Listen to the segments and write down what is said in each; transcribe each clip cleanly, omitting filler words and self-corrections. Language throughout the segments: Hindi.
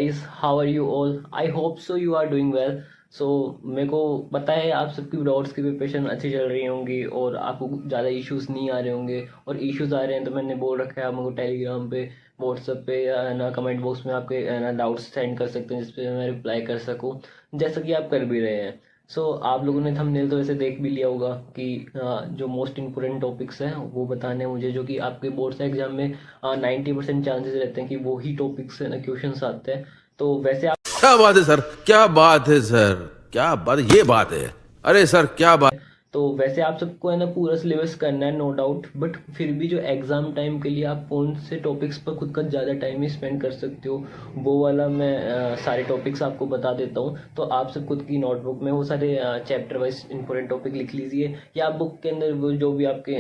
guys, how are you all? I hope so you are doing well. सो मेरे को पता है आप सबकी डाउट्स की प्रिपरेशन अच्छी चल रही होंगी और आपको ज़्यादा इश्यूज नहीं आ रहे होंगे, और इश्यूज आ रहे हैं तो मैंने बोल रखा है आप मेरे को टेलीग्राम पे, व्हाट्सएप पे या ना कमेंट बॉक्स में आपके ना डाउट्स सेंड कर सकते हैं जिस पे मैं रिप्लाई कर सकूँ, जैसा कि आप कर भी रहे हैं। आप लोगों ने थंबनेल तो वैसे देख भी लिया होगा कि जो मोस्ट इम्पोर्टेंट टॉपिक्स हैं वो बताने हैं मुझे, जो कि आपके बोर्ड्स एग्जाम में 90% चांसेस रहते हैं कि वो ही टॉपिक्स ना क्वेश्चंस आते हैं। तो वैसे क्या बात है सर, क्या बात है सर, क्या बात, ये बात है। अरे सर क्या बात। तो वैसे आप सबको है ना पूरा सिलेबस करना है, नो डाउट, बट फिर भी जो एग्जाम टाइम के लिए आप कौन से टॉपिक्स पर खुद का ज़्यादा टाइम ही स्पेंड कर सकते हो वो वाला मैं सारे टॉपिक्स आपको बता देता हूँ। तो आप सब खुद की नोटबुक में वो सारे चैप्टर वाइज इंपॉर्टेंट टॉपिक लिख लीजिए, या आप बुक के अंदर वो जो भी आपके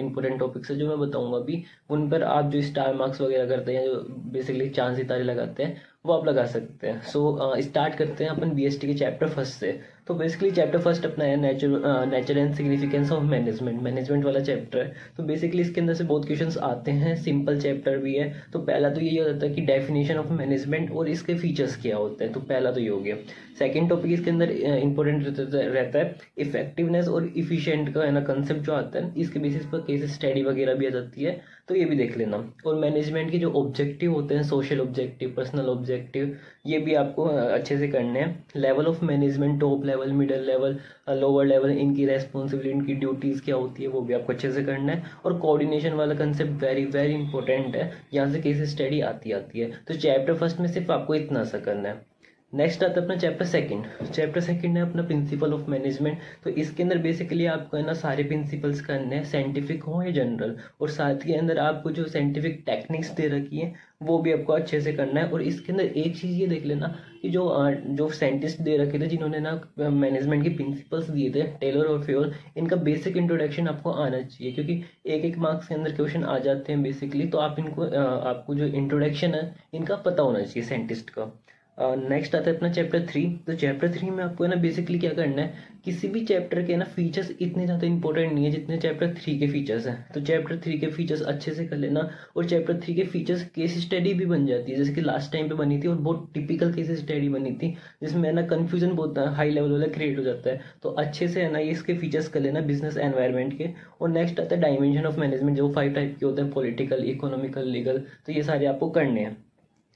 इंपॉर्टेंट टॉपिक्स है जो मैं बताऊँगा अभी, उन पर आप जो स्टार मार्क्स वगैरह करते हैं, जो बेसिकली चांद सितारे लगाते हैं, वो आप लगा सकते हैं। स्टार्ट करते हैं अपन बीएसटी के चैप्टर फर्स्ट से। तो बेसिकली चैप्टर फर्स्ट अपना है nature and significance of management, management वाला चैप्टर है। तो बेसिकली इसके अंदर से बहुत क्वेश्चंस आते हैं, सिंपल चैप्टर भी है। तो पहला तो यही होता है कि डेफिनेशन ऑफ मैनेजमेंट और इसके फीचर्स क्या होते हैं, तो पहला तो ये हो गया। सेकंड टॉपिक इसके अंदर इंपॉर्टेंट रहता है इफेक्टिवनेस और इफिशिएंट का है ना कंसेप्ट जो आता है, इसके बेसिस पर केस स्टडी वगैरह भी आ जाती है, तो ये भी देख लेना। और मैनेजमेंट के जो ऑब्जेक्टिव होते हैं, सोशल ऑब्जेक्टिव, पर्सनल ऑब्जेक्टिव, ये भी आपको अच्छे से करने हैं। Level of management, top level, middle level, lower level, इनकी रेस्पॉन्सिबिलिटी, इनकी ड्यूटीज़ क्या होती है, वो भी आपको अच्छे से करना है। और कोऑर्डिनेशन वाला कंसेप्ट वेरी वेरी इंपॉर्टेंट है, यहाँ से केस स्टडी आती है। तो चैप्टर फर्स्ट में सिर्फ आपको इतना सा करना है। नेक्स्ट आता है अपना चैप्टर सेकंड। चैप्टर सेकंड है अपना प्रिंसिपल ऑफ मैनेजमेंट। तो इसके अंदर बेसिकली आपको है ना सारे प्रिंसिपल्स करने हैं, साइंटिफिक हो या जनरल, और साथ के अंदर आपको जो साइंटिफिक टेक्निक्स दे रखी है वो भी आपको अच्छे से करना है। और इसके अंदर एक चीज़ ये देख लेना कि जो साइंटिस्ट दे रखे थे जिन्होंने ना मैनेजमेंट के प्रिंसिपल्स दिए थे, टेलर और फ्योल, इनका बेसिक इंट्रोडक्शन आपको आना चाहिए, क्योंकि एक मार्क्स के अंदर क्वेश्चन आ जाते हैं बेसिकली। तो आप इनको आपको जो इंट्रोडक्शन है इनका पता होना चाहिए साइंटिस्ट का। नेक्स्ट आता है अपना चैप्टर थ्री। तो चैप्टर थ्री में आपको है ना बेसिकली क्या करना है, किसी भी चैप्टर के ना फीचर्स इतने ज़्यादा इंपॉर्टेंट नहीं है जितने चैप्टर थ्री के फीचर्स हैं। तो चैप्टर थ्री के फीचर्स अच्छे से कर लेना, और चैप्टर थ्री के फीचर्स केस स्टडी भी बन जाती है, जैसे कि लास्ट टाइम पे बनी थी और बहुत टिपिकल केस स्टडी बनी थी, जिसमें ना कन्फ्यूजन बहुत हाई लेवल वाला क्रिएट हो जाता है। तो अच्छे से है ना ये इसके फीचर्स कर लेना बिजनेस एनवायरनमेंट के। और नेक्स्ट आता है डायमेंशन ऑफ मैनेजमेंट, जो 5 टाइप के होते हैं, पॉलिटिकल, इकोनॉमिकल, लीगल, तो ये सारे आपको करने हैं।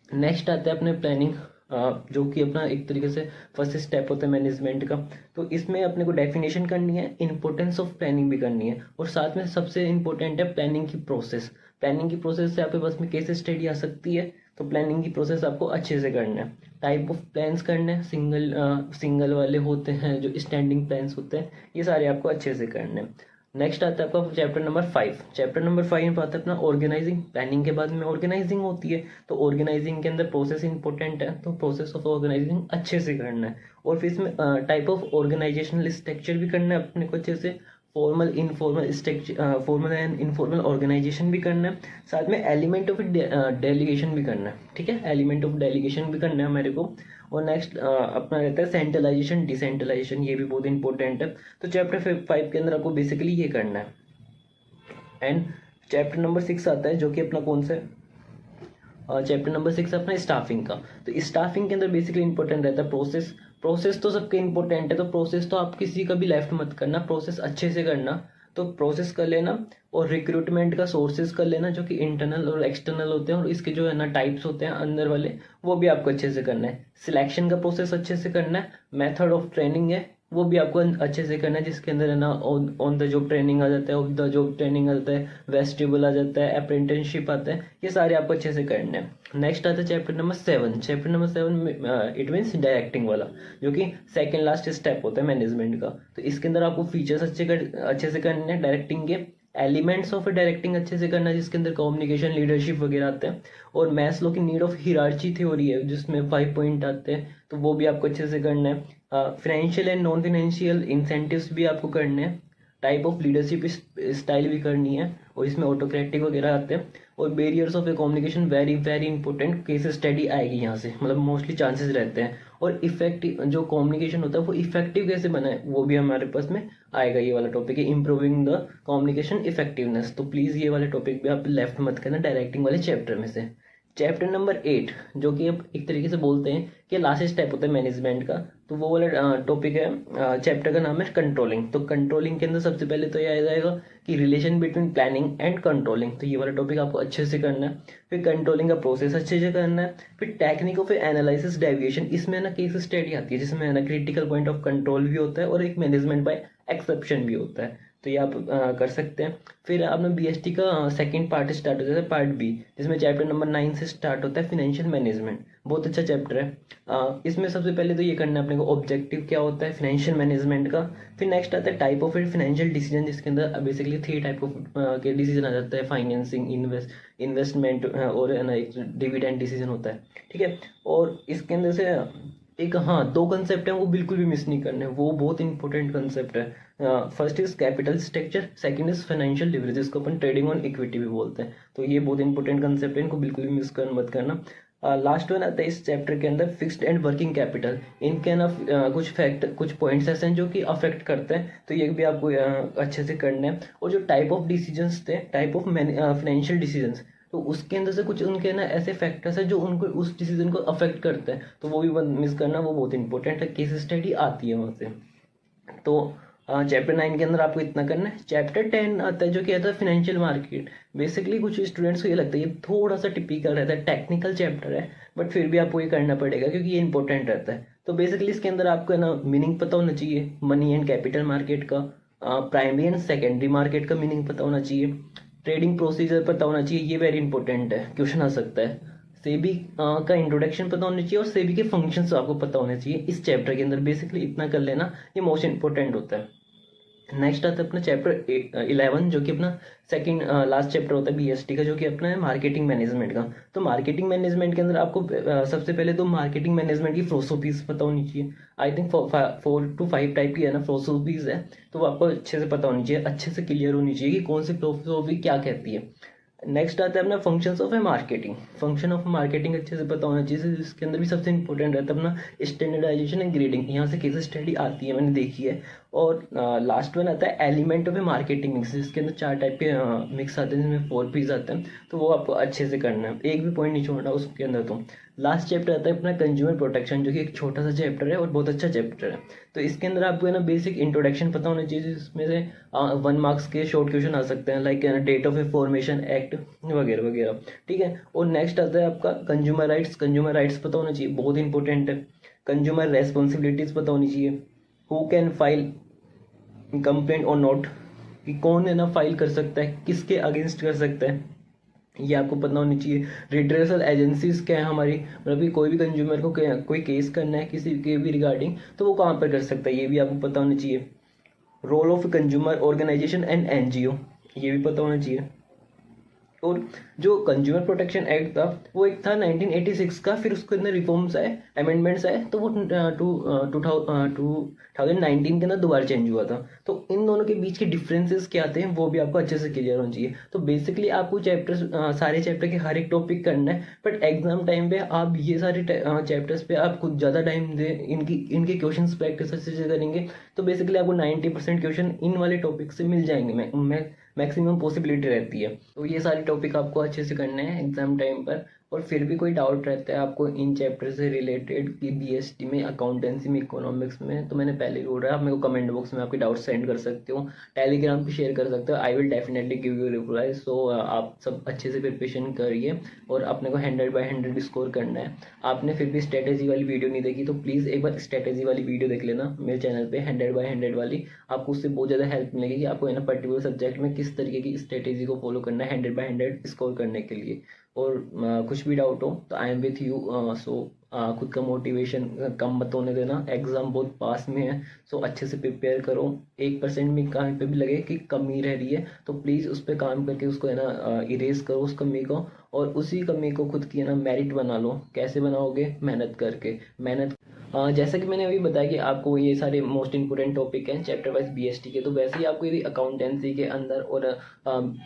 नेक्स्ट आता है अपने प्लानिंग, जो कि अपना एक तरीके से फर्स्ट स्टेप होता है मैनेजमेंट का। तो इसमें अपने को डेफिनेशन करनी है, इंपॉर्टेंस ऑफ प्लानिंग भी करनी है, और साथ में सबसे इंपॉर्टेंट है प्लानिंग की प्रोसेस। प्लानिंग की प्रोसेस से आपके पास में केस स्टडी आ सकती है, तो प्लानिंग की प्रोसेस आपको अच्छे से करना है। टाइप ऑफ प्लान्स करने हैं, सिंगल वाले होते हैं, जो स्टैंडिंग प्लान्स होते हैं, ये सारे आपको अच्छे से करने हैं। नेक्स्ट आता है आपका चैप्टर नंबर 5। चैप्टर नंबर 5 में आता है अपना ऑर्गेनाइजिंग। प्लानिंग के बाद में ऑर्गेनाइजिंग होती है, तो ऑर्गेनाइजिंग के अंदर प्रोसेस इंपॉर्टेंट है, तो प्रोसेस ऑफ ऑर्गेनाइजिंग अच्छे से करना है। और फिर इसमें टाइप ऑफ ऑर्गेनाइजेशनल स्ट्रक्चर भी करना है अपने को अच्छे से, formal, informal structure, formal and informal organization भी करना है। साथ में एलिमेंट ऑफ डेलीगेशन भी करना है, ठीक है, एलिमेंट ऑफ डेलीगेशन भी करना है मेरे को। और नेक्स्ट अपना रहता है सेंट्रलाइजेशन, डिसेंट्रलाइजेशन, ये भी बहुत इंपॉर्टेंट है। तो चैप्टर 5 के अंदर आपको बेसिकली ये करना है। एंड चैप्टर नंबर 6 आता है, जो कि अपना कौन सा चैप्टर नंबर 6 अपना स्टाफिंग का। तो स्टाफिंग के अंदर बेसिकली इंपॉर्टेंट रहता है प्रोसेस। प्रोसेस तो सबके इंपॉर्टेंट है, तो प्रोसेस तो आप किसी का भी लेफ्ट मत करना, प्रोसेस अच्छे से करना। तो प्रोसेस कर लेना, और रिक्रूटमेंट का सोर्सेज कर लेना, जो कि इंटरनल और एक्सटर्नल होते हैं, और इसके जो है ना टाइप्स होते हैं अंदर वाले, वो भी आपको अच्छे से करना है। सिलेक्शन का प्रोसेस अच्छे से करना है। मेथड ऑफ ट्रेनिंग है, वो भी आपको अच्छे से करना है, जिसके अंदर है ना ऑन द जॉब ट्रेनिंग आ जाता है, ऑफ द जॉब ट्रेनिंग आ जाता है, वेस्टिबल आ जाता है, अप्रेंटिसशिप आता है, ये सारे आपको अच्छे से करने हैं। नेक्स्ट आता है chapter number 7। Chapter number 7 it means directing वाला, जो कि सेकेंड लास्ट स्टेप होता है मैनेजमेंट का। तो इसके अंदर आपको फीचर्स अच्छे से करने हैं डायरेक्टिंग के। एलिमेंट्स ऑफ डायरेक्टिंग अच्छे से करना है, जिसके अंदर कम्युनिकेशन, लीडरशिप वगैरह आते हैं। और मैस्लो की नीड ऑफ हिरार्ची थ्योरी है, जिसमें 5 पॉइंट आते हैं, तो वो भी आपको अच्छे से करना है। Financial and non financial incentives भी आपको करने हैं। टाइप ऑफ लीडरशिप स्टाइल भी करनी है, और इसमें ऑटोक्रेटिक वगैरह आते हैं। और barriers of A communication very very important, case study आएगी यहाँ से, मतलब मोस्टली चांसेस रहते हैं। और इफेक्टिव जो कम्युनिकेशन होता है वो इफेक्टिव कैसे बनाए, वो भी हमारे पास में आएगा। ये वाला टॉपिक है इम्प्रूविंग द कम्युनिकेशन इफेक्टिवनेस। तो प्लीज़ ये वाले टॉपिक भी आप लेफ्ट मत करना डायरेक्टिंग वाले चैप्टर में से। चैप्टर नंबर 8 जो कि अब एक तरीके से बोलते हैं कि लास्ट स्टेप होता है मैनेजमेंट का, तो वो वाला टॉपिक है, चैप्टर का नाम है कंट्रोलिंग। तो कंट्रोलिंग के अंदर सबसे पहले तो ये आ जाएगा कि relation between planning and controlling, तो ये वाला टॉपिक आपको अच्छे से करना है। फिर कंट्रोलिंग का प्रोसेस अच्छे से करना है। फिर टेक्निक ऑफ एनालिसिस डेविएशन, इसमें ना केस स्टडी आती है जिसमें ना क्रिटिकल पॉइंट ऑफ कंट्रोल भी होता है और एक मैनेजमेंट बाय एक्सेप्शन भी होता है, तो ये आप कर सकते हैं। फिर आपने बीएसटी का सेकंड पार्ट स्टार्ट हो जाता है, पार्ट बी, जिसमें चैप्टर नंबर 9 से स्टार्ट होता है फाइनेंशियल मैनेजमेंट। बहुत अच्छा चैप्टर है। इसमें सबसे पहले तो ये करना है अपने को ऑब्जेक्टिव क्या होता है फाइनेंशियल मैनेजमेंट का। फिर नेक्स्ट आता है टाइप ऑफ फाइनेंशियल डिसीजन, जिसके अंदर बेसिकली 3 टाइप ऑफ के डिसीजन आ जाता है, फाइनेंसिंग, इन्वेस्टमेंट और एक डिविडेंड डिसीजन होता है, ठीक है। और इसके अंदर से एक 2 कंसेप्ट है वो बिल्कुल भी मिस नहीं करने, वो बहुत इंपॉर्टेंट कंसेप्ट है। First is capital structure, second is financial leverage, जिसको अपन ट्रेडिंग ऑन इक्विटी भी बोलते हैं। तो ये बहुत इंपॉर्टेंट कंसेप्ट है, इनको बिल्कुल भी मिस कर मत करना। लास्ट वन आता है इस चैप्टर के अंदर फिक्स्ड एंड वर्किंग कैपिटल। इनके ना कुछ पॉइंट्स ऐसे हैं जो कि अफेक्ट करते हैं, तो ये भी आपको अच्छे से करना है। और जो टाइप ऑफ डिसीजंस थे, टाइप ऑफ फाइनेंशियल डिसीजंस, तो उसके अंदर से कुछ उनके ना ऐसे फैक्टर्स है जो उनको उस डिसीजन को अफेक्ट करते हैं, तो वो भी मिस करना, वो बहुत इंपॉर्टेंट है, केस स्टडी आती है वहाँ से। तो चैप्टर 9 के अंदर आपको इतना करना है। चैप्टर 10 आता है जो कि आता है फाइनेंशियल मार्केट। बेसिकली कुछ स्टूडेंट्स को ये लगता है ये थोड़ा सा टिपिकल रहता है, टेक्निकल चैप्टर है, बट फिर भी आपको ये करना पड़ेगा क्योंकि ये इंपॉर्टेंट रहता है। तो बेसिकली इसके अंदर आपको ना मीनिंग पता होना चाहिए मनी एंड कैपिटल मार्केट का, प्राइमरी एंड सेकेंडरी मार्केट का मीनिंग पता होना चाहिए, ट्रेडिंग प्रोसीजर पता होना चाहिए, ये वेरी इंपॉर्टेंट है, क्वेश्चन आ सकता है। सेबी का इंट्रोडक्शन पता होना चाहिए और सेबी के फंक्शंस आपको पता होने चाहिए इस चैप्टर के अंदर। बेसिकली इतना कर लेना, ये मोस्ट इंपॉर्टेंट होता है। नेक्स्ट आता है अपना चैप्टर 11 जो कि अपना सेकंड लास्ट चैप्टर होता है बीएसटी का, जो कि अपना है मार्केटिंग मैनेजमेंट का। तो मार्केटिंग मैनेजमेंट के अंदर आपको सबसे पहले तो मार्केटिंग मैनेजमेंट की फिलोसॉफीज पता होनी चाहिए। आई थिंक 4 to 5 टाइप की है ना फिलोसॉफीज है, तो वो आपको अच्छे से पता होनी चाहिए, अच्छे से क्लियर होनी चाहिए कि कौन सी फिलोसॉफी क्या कहती है। नेक्स्ट आता है अपना functions of A marketing. Function of marketing अच्छे से पता होना चाहिए, जिसके अंदर भी सबसे इंपॉर्टेंट रहता है अपना स्टैंडर्डाइजेशन एंड ग्रेडिंग, यहाँ से केस स्टडी आती है, मैंने देखी है। और लास्ट वन आता है element of A marketing mix, जिसके अंदर 4 टाइप के मिक्स आते हैं, जिसमें 4 पीस आते हैं, तो वो आपको अच्छे से करना है, एक भी पॉइंट नहीं छोड़ना उसके अंदर। तो लास्ट चैप्टर आता है अपना कंज्यूमर प्रोटेक्शन, जो कि एक छोटा सा चैप्टर है और बहुत अच्छा चैप्टर है। तो इसके अंदर आपको है ना बेसिक इंट्रोडक्शन पता होना चाहिए, जिसमें से 1 मार्क्स के शॉर्ट क्वेश्चन आ सकते हैं, like date of a formation act वगैरह वगैरह, ठीक है। और नेक्स्ट आता है आपका कंज्यूमर राइट्स। कंज्यूमर राइट्स पता होना चाहिए, बहुत इंपॉर्टेंट है। कंज्यूमर रेस्पॉन्सिबिलिटीज पता होनी चाहिए, हु कैन फाइल कंप्लेंट और नॉट, कि कौन है ना फाइल कर सकता है, किसके अगेंस्ट कर सकता है, ये आपको पता होनी चाहिए। रिड्रेसल एजेंसीज क्या है हमारी, मतलब कि कोई भी कंज्यूमर को कोई केस करना है किसी के भी रिगार्डिंग, तो वो कहाँ पर कर सकता है, ये भी आपको पता होना चाहिए। Role of consumer organization and NGO, ये भी पता होना चाहिए। और जो कंज्यूमर प्रोटेक्शन एक्ट था वो एक था 1986 का, फिर उसके अंदर रिफॉर्म्स आए, अमेंडमेंट्स आए, तो वो 2019 के अंदर दोबारा चेंज हुआ था। तो इन दोनों के बीच के डिफरेंसेस क्या आते हैं वो भी आपको अच्छे से क्लियर होना चाहिए। तो बेसिकली आपको सारे चैप्टर के हर एक टॉपिक करना है, बट एग्जाम टाइम पे आप ये सारे चैप्टर्स पे आप कुछ ज़्यादा टाइम दें, इनके क्वेश्चन प्रैक्टिस अच्छे से करेंगे, तो बेसिकली आपको 90% क्वेश्चन इन वाले टॉपिक से मिल जाएंगे, मैक्सिमम पॉसिबिलिटी रहती है। तो ये सारे टॉपिक आपको अच्छे से करने हैं एग्जाम टाइम पर। और फिर भी कोई डाउट रहता है आपको इन चैप्टर से रिलेटेड कि बीएसटी में, अकाउंटेंसी में, इकोनॉमिक्स में, तो मैंने पहले ही बोल रहा है, आप मेरे को कमेंट बॉक्स में आपके डाउट सेंड कर सकते हो, टेलीग्राम पे शेयर कर सकते हो, I will definitely give you reply. So आप सब अच्छे से प्रिपरेशन करिए और अपने को 100/100 स्कोर करना है। आपने फिर भी स्ट्रेटेजी वाली वीडियो नहीं देखी तो प्लीज़ एक बार स्ट्रेटेजी वाली वीडियो देख लेना मेरे चैनल पे, 100/100 वाली, आपको उससे बहुत ज़्यादा हेल्प मिलेगी कि आपको इन पर्टिकुलर सब्जेक्ट में किस तरीके की स्ट्रेटेजी को फॉलो करना है 100/100 स्कोर करने के लिए। और कुछ भी डाउट हो तो आई एम विथ यू। सो खुद का मोटिवेशन कम मत होने देना, एग्ज़ाम बहुत पास में है, सो अच्छे से प्रिपेयर करो। 1% भी कहीं पे भी लगे कि कमी रह रही है तो प्लीज़ उस पर काम करके उसको है ना इरेज करो उस कमी को, और उसी कमी को खुद की है ना मेरिट बना लो। कैसे बनाओगे? मेहनत करके। जैसा कि मैंने अभी बताया कि आपको ये सारे मोस्ट इंपोर्टेंट टॉपिक हैं चैप्टर वाइज बीएसटी के, तो वैसे ही आपको यदि अकाउंटेंसी के अंदर और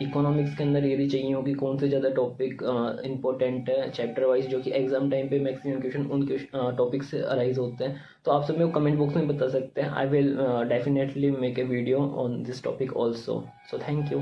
इकोनॉमिक्स के अंदर यदि चाहिए हो कि कौन से ज़्यादा टॉपिक इंपॉर्टेंट है चैप्टर वाइज, जो कि एग्जाम टाइम पे मैक्सिमम क्वेश्चन उन टॉपिक से अराइज होते हैं, तो आप सब मेरे को कमेंट बॉक्स में बता सकते हैं। आई will definitely make a video on this topic also. So thank you.